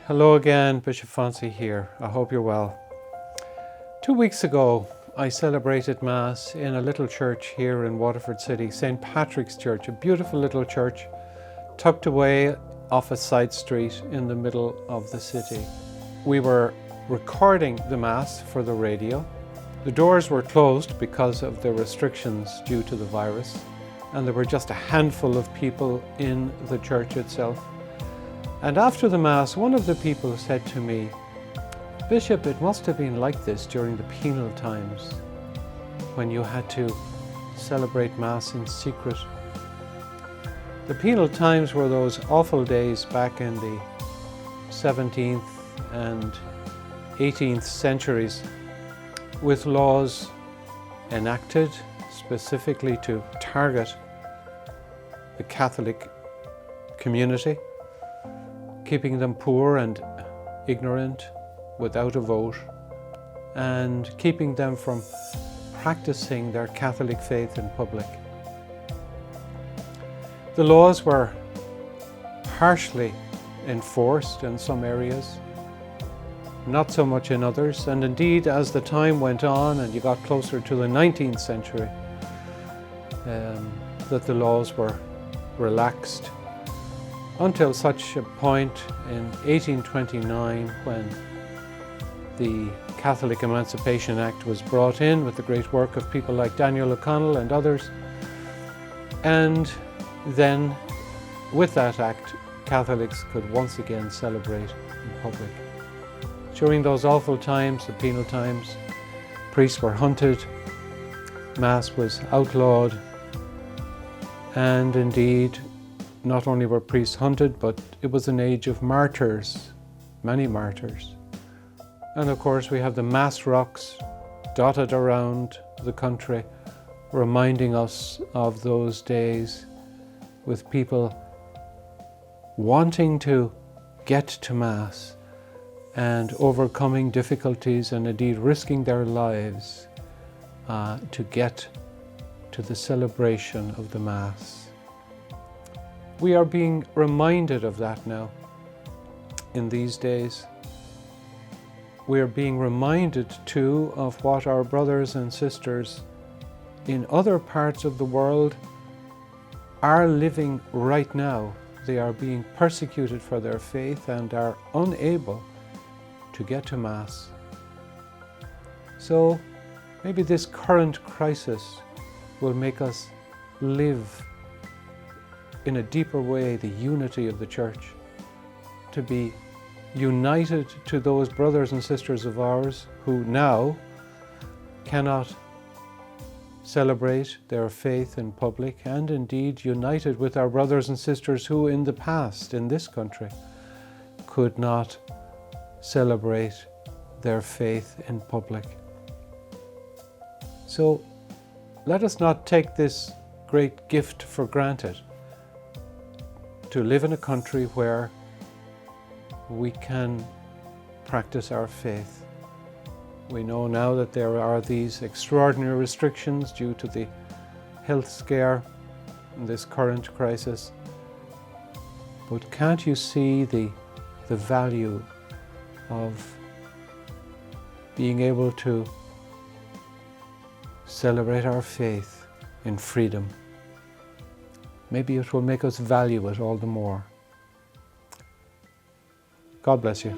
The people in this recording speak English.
Hello again, Bishop Phonsie here. I hope you're well. 2 weeks ago, I celebrated Mass in a little church here in Waterford City, St. Patrick's Church, a beautiful little church tucked away off a side street in the middle of the city. We were recording the Mass for the radio. The doors were closed because of the restrictions due to the virus, and there were just a handful of people in the church itself. And after the Mass, one of the people said to me, "Bishop, it must have been like this during the penal times, when you had to celebrate Mass in secret." The penal times were those awful days back in the 17th and 18th centuries, with laws enacted specifically to target the Catholic community, keeping them poor and ignorant, without a vote, and keeping them from practicing their Catholic faith in public. The laws were harshly enforced in some areas, not so much in others, and indeed as the time went on and you got closer to the 19th century, that the laws were relaxed, until such a point in 1829 when the Catholic Emancipation Act was brought in with the great work of people like Daniel O'Connell and others. And then with that act, Catholics could once again celebrate in public. During those awful times, the penal times, priests were hunted, Mass was outlawed, and indeed not only were priests hunted, but it was an age of martyrs, many martyrs. And of course we have the Mass rocks dotted around the country, reminding us of those days, with people wanting to get to Mass and overcoming difficulties and indeed risking their lives to get to the celebration of the Mass. We are being reminded of that now in these days. We are being reminded too of what our brothers and sisters in other parts of the world are living right now. They are being persecuted for their faith and are unable to get to Mass. So maybe this current crisis will make us live in a deeper way the unity of the Church, to be united to those brothers and sisters of ours who now cannot celebrate their faith in public, and indeed united with our brothers and sisters who in the past in this country could not celebrate their faith in public. So let us not take this great gift for granted, to live in a country where we can practice our faith. We know now that there are these extraordinary restrictions due to the health scare in this current crisis. But can't you see the value of being able to celebrate our faith in freedom? Maybe it will make us value it all the more. God bless you.